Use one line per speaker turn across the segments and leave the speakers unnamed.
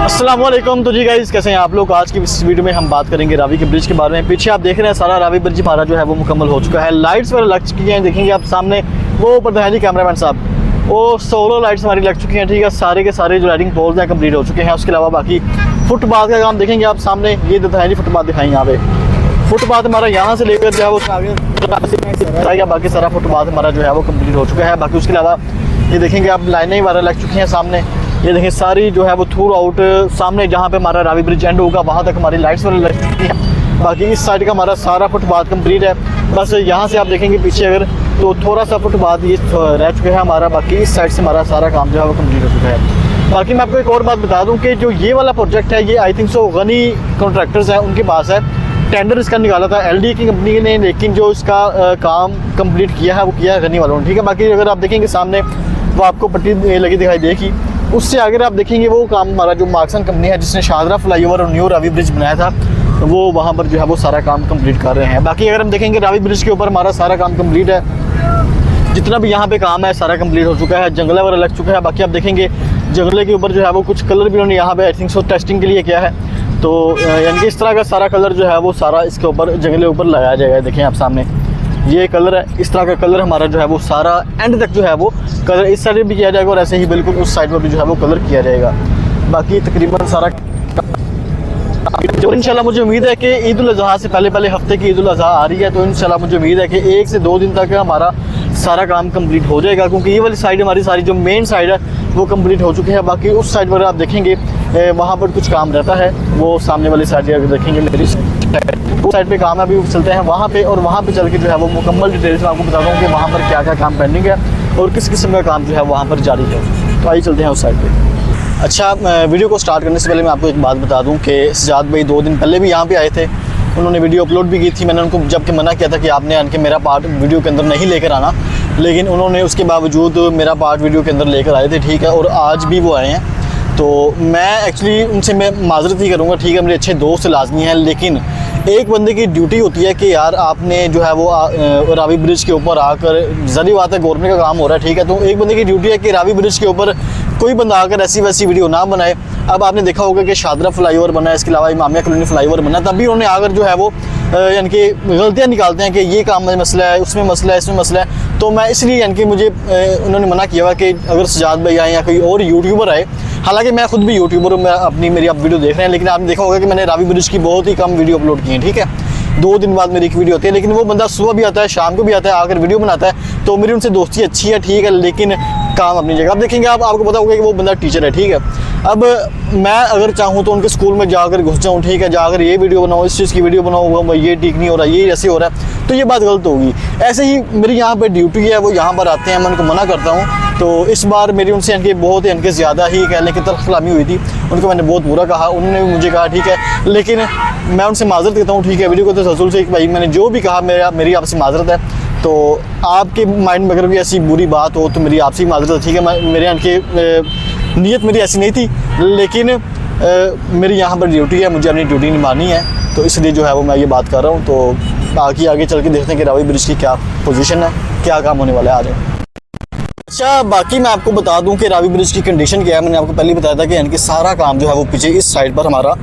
अस्सलामुअलैकुम। तो जी गाइस, कैसे हैं आप लोग। आज की इस वीडियो में हम बात करेंगे रावी के ब्रिज के बारे में। पीछे आप देख रहे हैं सारा रावी ब्रिज हमारा जो है वो मुकम्मल हो चुका है। लाइट्स वगैरह लग चुकी हैं, देखेंगे आप सामने वो ऊपर है जी कैमरामैन साहब, वो सोलर लाइट्स हमारी लग चुकी हैं। ठीक है, सारे के सारे जो लाइटिंग पोल्स हैं कंप्लीट हो चुके हैं। उसके अलावा बाकी फुटपाथ का काम देखेंगे आप सामने, ये देता है जी फुटपाथ दिखाएँ यहाँ पे। फुटपाथ हमारा यहाँ से लेकर जो है वो आगे बाकी सारा फुटपाथ हमारा जो है वो कंप्लीट हो चुका है। बाकी उसके अलावा ये देखेंगे आप लाइनें वगैरह लग चुकी हैं सामने, ये देखें सारी जो है वो थ्रू आउट सामने जहाँ पे हमारा रावी ब्रिज एंड होगा वहाँ तक हमारी लाइट्स वगैरह लग चुकी हैं। बाकी इस साइड का हमारा सारा फुटपाथ कंप्लीट है। बस यहाँ से आप देखेंगे पीछे अगर तो थोड़ा सा फुटपाथ ये रह चुका है हमारा। बाकी इस साइड से हमारा सारा काम जो है वो कंप्लीट हो चुका है। बाकी मैं आपको एक और बात बता दूं कि जो ये वाला प्रोजेक्ट है ये आई थिंक सो गनी कॉन्ट्रैक्टर्स हैं उनके पास है। टेंडर इसका निकाला था एलडी की कंपनी ने, लेकिन जो इसका काम कंप्लीट किया है वो किया है गनी वालों ने। ठीक है, बाकी अगर आप देखेंगे सामने वो आपको पट्टी लगी दिखाई देगी। उससे अगर आप देखेंगे वो काम हमारा जो मार्क्सन कंपनी है जिसने शाहजरा फ्लाईओवर और न्यू रावी ब्रिज बनाया था, तो वो वहाँ पर जो है वो सारा काम कंप्लीट कर रहे हैं। बाकी अगर हम देखेंगे रावी ब्रिज के ऊपर हमारा सारा काम कंप्लीट है, जितना भी यहाँ पे काम है सारा कंप्लीट हो चुका है। जंगला वगैरह लग चुका है। बाकी आप देखेंगे जंगले के ऊपर जो है वो कुछ कलर भी उन्होंने यहाँ पे आई थिंक सो टेस्टिंग के लिए किया है। तो यानी कि इस तरह का सारा कलर जो है वो सारा इसके ऊपर जंगले ऊपर लगाया जाएगा। देखें आप सामने ये कलर है, इस तरह का कलर हमारा जो है वो सारा एंड तक जो है वो कलर इस साइड भी किया जाएगा और ऐसे ही बिल्कुल उस साइड पर भी जो है वो कलर किया जाएगा। बाकी तकरीबन सारा और इंशाल्लाह मुझे उम्मीद है कि ईद उल अज़हा से पहले हफ्ते की ईद उल अज़हा आ रही है, तो इंशाल्लाह मुझे उम्मीद है कि 1 से 2 दिन तक हमारा सारा काम कंप्लीट हो जाएगा, क्योंकि ये वाली साइड हमारी सारी जो मेन साइड है वो कंप्लीट हो चुकी है। बाकी उस साइड पर आप देखेंगे वहाँ पर कुछ काम रहता है, वो सामने वाली साइड अगर देखेंगे मेरी वो साइड पे काम है, अभी चलते हैं वहाँ पे और वहाँ पे चल के जो है वो मुकम्मल डिटेल्स में आपको बताता हूँ कि वहाँ पर क्या क्या काम पेंडिंग है और किस किस्म का काम जो है वहाँ पर जारी है। तो आइए चलते हैं उस साइड पे। अच्छा, वीडियो को स्टार्ट करने से पहले मैं आपको एक बात बता दूं कि सजाद भाई 2 दिन पहले भी यहाँ पे आए थे, उन्होंने वीडियो अपलोड भी की थी। मैंने उनको जबकि मना किया था कि आपने आके मेरा पार्ट वीडियो के अंदर नहीं लेकर आना, लेकिन उन्होंने उसके बावजूद मेरा पार्ट वीडियो के अंदर लेकर आए थे। ठीक है, और आज भी वो आए हैं। तो मैं एक्चुअली उनसे मैं माजरत ही करूँगा। ठीक है, मेरे अच्छे दोस्त लाजमी हैं, लेकिन एक बंदे की ड्यूटी होती है कि यार आपने जो है वो रावी ब्रिज के ऊपर आकर, ज़री बात है गवर्नमेंट का काम हो रहा है। ठीक है, तो एक बंदे की ड्यूटी है कि रावी ब्रिज के ऊपर कोई बंदा आकर ऐसी वैसी वीडियो ना बनाए। अब आपने देखा होगा कि शाहजरा फ्लाईओवर बना है, इसके अलावा इमामिया कॉलोनी फ्लाईओवर बना, तब भी उन्होंने आकर जो है वो यानी कि गलतियाँ निकालते हैं कि ये काम में मसला है, उसमें मसला है, इसमें मसला है। तो मैं इसलिए यानी कि मुझे उन्होंने मना किया हुआ कि अगर सजाद भाई आए या कोई और यूट्यूबर आए, हालांकि मैं खुद भी यूट्यूबर हूँ, मैं मेरी आप वीडियो देख रहे हैं, लेकिन आपने देखा होगा कि मैंने रावी ब्रिज की बहुत ही कम वीडियो अपलोड की है। ठीक है, 2 दिन बाद मेरी एक वीडियो होती है, लेकिन वो बंदा सुबह भी आता है, शाम को भी आता है, आकर वीडियो बनाता है। तो मेरी उनसे दोस्ती अच्छी है। ठीक है, लेकिन काम अपनी जगह। अब देखेंगे आपको पता होगा कि वो बंदा टीचर है। ठीक है, अब मैं अगर चाहूँ तो उनके स्कूल में जाकर घुस जाऊँ, ठीक है, जाकर ये वीडियो बनाओ, इस चीज़ की वीडियो बनाओ, ये ठीक नहीं हो रहा, ये ऐसे हो रहा है, तो ये बात गलत होगी। ऐसे ही मेरी यहाँ पर ड्यूटी है, वो यहाँ पर आते हैं, मैं उनको मना करता हूँ। तो इस बार मेरी उनसे इनके बहुत इनके ज़्यादा ही कह लें कि तलखलामी हुई थी। उनको मैंने बहुत बुरा कहा, उन्होंने भी मुझे कहा ठीक है, लेकिन मैं उनसे माजरत करता हूँ। ठीक है, वीडियो को तो तसल्जुल से कि भाई मैंने जो भी कहा मेरी आपसे माजरत है। तो आपके माइंड में अगर कोई ऐसी बुरी बात हो तो मेरी आपसे ही माजरत है। ठीक है, मेरे इनके नीयत मेरी ऐसी नहीं थी, लेकिन मेरी यहाँ पर ड्यूटी है, मुझे अपनी ड्यूटी निभानी है, तो इसलिए जो है वो मैं ये बात कर रहा हूँ। तो आगे चल के देखते हैं कि रावी ब्रिज की क्या पोजीशन है, क्या काम होने वाला है आज। अच्छा, बाकी मैं आपको बता दूं कि रावी ब्रिज की कंडीशन क्या है। मैंने आपको पहले ही बताया था कि इनकी सारा काम जो है वो पीछे इस साइड पर हमारा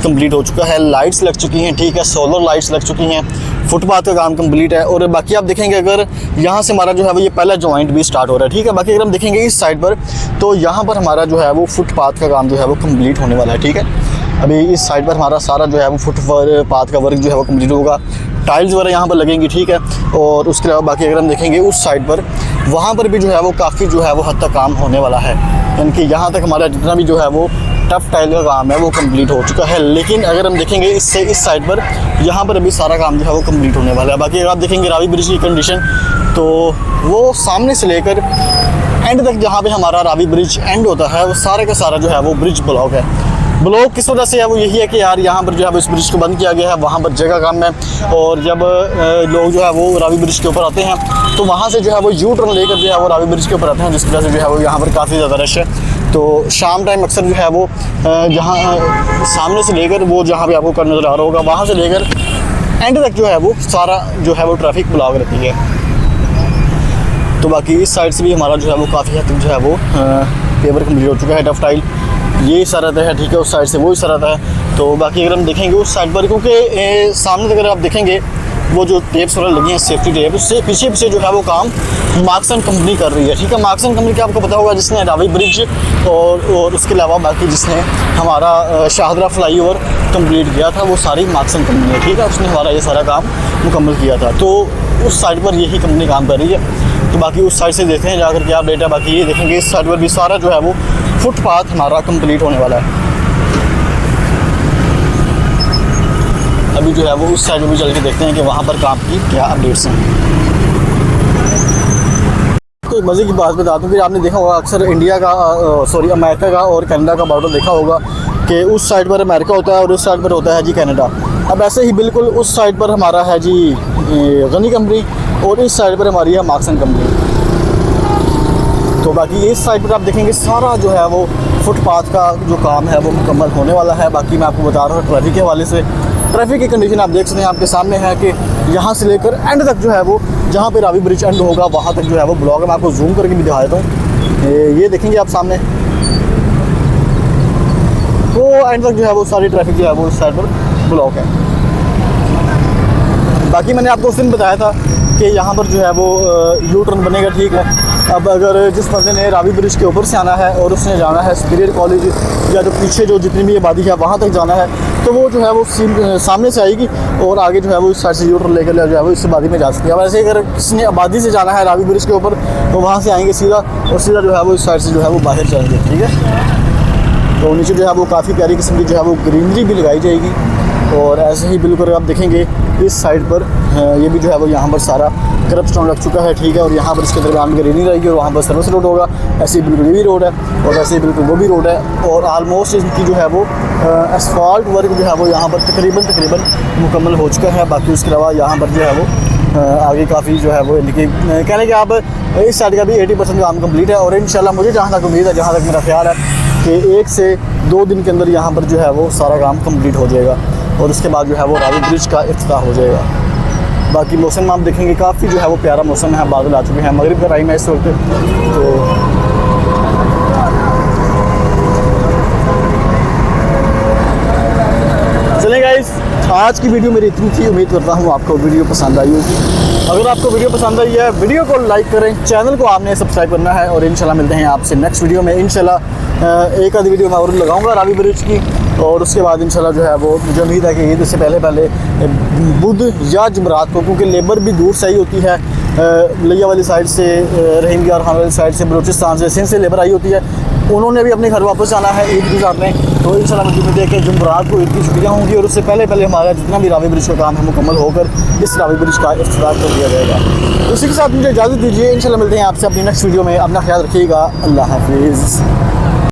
कंप्लीट हो चुका है। लाइट्स लग चुकी हैं, ठीक है, सोलर लाइट्स लग चुकी हैं, फुटपाथ का काम कंप्लीट है। और बाकी आप देखेंगे अगर यहाँ से हमारा जो है वो ये पहला जॉइंट भी स्टार्ट हो रहा है। ठीक है, बाकी अगर हम देखेंगे इस साइड पर, तो यहाँ पर हमारा जो है वो फुटपाथ का काम जो है वो कम्प्लीट होने वाला है। ठीक है, अभी इस साइड पर हमारा सारा जो है वो फुटपाथ का वर्क जो है वो कम्प्लीट होगा, टाइल्स वगैरह यहाँ पर लगेंगी। ठीक है, और उसके अलावा बाकी अगर हम देखेंगे उस साइड पर, वहाँ पर भी जो है वो काफ़ी जो है वो हद तक काम होने वाला है। यानी कि यहाँ तक हमारा जितना भी जो है वो टफ टाइल का काम है वो कंप्लीट हो चुका है। लेकिन अगर हम देखेंगे इससे इस साइड पर, यहाँ पर अभी सारा काम जो है वो कंप्लीट होने वाला है। बाकी अगर आप देखेंगे रावी ब्रिज की कंडीशन, तो वो सामने से लेकर एंड तक जहाँ पे हमारा रावी ब्रिज एंड होता है, वो सारे का सारा जो है वो ब्रिज ब्लॉक है। ब्लॉक किस वजह से है, वो यही है कि यार यहाँ पर जो है इस ब्रिज को बंद किया गया है, वहाँ पर जगह कम है, और जब लोग जो है वो रावी ब्रिज के ऊपर आते हैं तो वहाँ से जो है वो यू टर्न लेकर जो है वो रावी ब्रिज के ऊपर आते हैं, जिसकी वजह से जो है वो यहाँ पर काफ़ी ज़्यादा रश है। तो शाम टाइम अक्सर जो है वो जहाँ सामने से लेकर वो जहाँ पे आपको नज़र आ रहा होगा, वहाँ से लेकर एंड तक जो है वो सारा जो है वो ट्रैफिक ब्लॉक रहती है। तो बाकी इस साइड से भी हमारा जो है वो काफ़ी हद तक जो है वो पेपर कम्प्लीट हो चुका है। टफ टाइल ये हिस्सा रहता है, ठीक है, उस साइड से वो हिस्सा रहता है। तो बाकी अगर हम देखेंगे उस साइड पर, क्योंकि सामने से अगर आप देखेंगे वो जो टेप्स वगैरह लगी हैं सेफ्टी टेप, उससे पीछे पीछे जो है वो काम मार्क्सन कंपनी कर रही है, ठीक है। मार्क्सन कंपनी का आपको पता होगा, जिसने रावी ब्रिज और उसके अलावा बाकी जिसने हमारा शाहदरा फ्लाईओवर कंप्लीट किया था, वो सारी मार्क्सन कंपनी है, ठीक है। उसने हमारा ये सारा काम मुकम्मल किया था। तो उस साइड पर यही कंपनी काम कर रही है। तो बाकी उस साइड से देखते हैं जाकर क्या अपडेट है। बाकी ये देखेंगे इस साइड पर भी सारा जो है वो फुटपाथ हमारा कंप्लीट होने वाला है। अभी जो है वो उस साइड में भी चल के देखते हैं कि वहाँ पर काम की क्या अपडेट्स हैं। तो एक मज़े की बात बता दूँ कि आपने देखा होगा अक्सर इंडिया का अमेरिका का और कनाडा का बॉर्डर देखा होगा कि उस साइड पर अमेरिका होता है और उस साइड पर होता है जी कनाडा। अब ऐसे ही बिल्कुल उस साइड पर हमारा है जी गनी कंपनी और इस साइड पर हमारी है मार्क्सन कंपनी। तो बाकी इस साइड पर आप देखेंगे सारा जो है वो फुटपाथ का जो काम है वो मुकम्मल होने वाला है। बाकी मैं आपको बता रहा हूँ ट्रैफिक के हवाले से, ट्रैफिक की कंडीशन आप देख सकते हैं, आपके सामने है कि यहाँ से लेकर एंड तक जो है वो जहाँ पे रावी ब्रिज एंड होगा वहाँ तक जो है वो ब्लॉक है। मैं आपको जूम करके भी दिखा देता हूँ, ये देखेंगे आप सामने, वो एंड तक जो है वो सारी ट्रैफिक जो है वो उस साइड पर ब्लॉक है। बाकी मैंने आपको उस दिन बताया था कि यहाँ पर जो है वो यू टर्न बनेगा, ठीक है। अब अगर जिस बंदे ने रावी ब्रिज के ऊपर से आना है और उसने जाना है सुपीरियर कॉलेज या जो पीछे जो जितनी भी आबादी है वहाँ तक जाना है, तो वो जो है वो सामने से आएगी और आगे जो है वो इस साइड से यू टर्न लेकर जो है वो इस आबादी में जा सकती है। अब ऐसे अगर किसी ने आबादी से जाना है रावी ब्रिज के ऊपर तो वहाँ से आएंगे सीधा और सीधा जो है वो इस साइड से जो है वो बाहर जाएंगे, ठीक है। तो नीचे जो है वो काफ़ी प्यारी किस्म की जो है वो ग्रीनरी भी लगाई जाएगी। और ऐसे ही बिल्कुल आप देखेंगे इस साइड पर ये भी जो है वो यहाँ पर सारा करब स्टोन लग चुका है, ठीक है। और यहाँ पर इसके दरमियान ग्रीनरी रहेगी और वहाँ पर सर्विस रोड होगा। ऐसे ही बिल्कुल ये भी रोड है और ऐसे ही बिल्कुल वो भी रोड है। और आलमोस्ट इनकी जो है वो एसफाल्ट वर्क जो है वो यहाँ पर तकरीबन मुकम्मल हो चुका है। बाकी उसके अलावा यहाँ पर जो है वो आगे काफ़ी जो है वो इनकी कहने कि आप इस साइड का भी 80% काम कम्प्लीट है। और इंशाल्लाह मुझे जहाँ तक उम्मीद है, जहाँ तक मेरा ख्याल है कि 1 से 2 दिन के अंदर यहाँ पर जो है वो सारा काम कम्प्लीट हो जाएगा और उसके बाद जो है वो रावी ब्रिज का इफ्तिताह हो जाएगा। बाकी मौसम आप देखेंगे काफ़ी जो है वो प्यारा मौसम है, बादल आ चुके हैं, मगरिब का टाइम है इस वक्त। तो चलें गाइस, आज की वीडियो मेरी इतनी थी, उम्मीद करता हूँ आपको वीडियो पसंद आई होगी। अगर आपको वीडियो पसंद आई है, वीडियो को लाइक करें, चैनल को आपने सब्सक्राइब करना है और इंशाल्लाह मिलते हैं आपसे नेक्स्ट वीडियो में। इंशाल्लाह एक आधी वीडियो मैं और लगाऊंगा रावी ब्रिज की और उसके बाद इंशाल्लाह जो है वो मुझे उम्मीद है कि ईद से पहले बुध या जुमरात को, क्योंकि लेबर भी दूर से आई होती है, लिया वाली साइड से, रहीम यार खान वाली साइड से, बलूचिस्तान से, सिंध से लेबर आई होती है, उन्होंने भी अपने घर वापस जाना है ईद गुजारने। तो इंशाल्लाह मुझे उम्मीद है कि जुमरात को ईद की छुट्टियाँ होंगी और उससे पहले हमारा जितना भी रावी ब्रिज का काम है मुकम्मल होकर इस रावी ब्रिज का इफ्तिताह कर दिया जाएगा। इसी के साथ मुझे इजाज़त दीजिए, इंशाल्लाह मिलते हैं आपसे अपनी नेक्स्ट वीडियो में। अपना ख्याल रखिएगा, अल्लाह हाफिज़।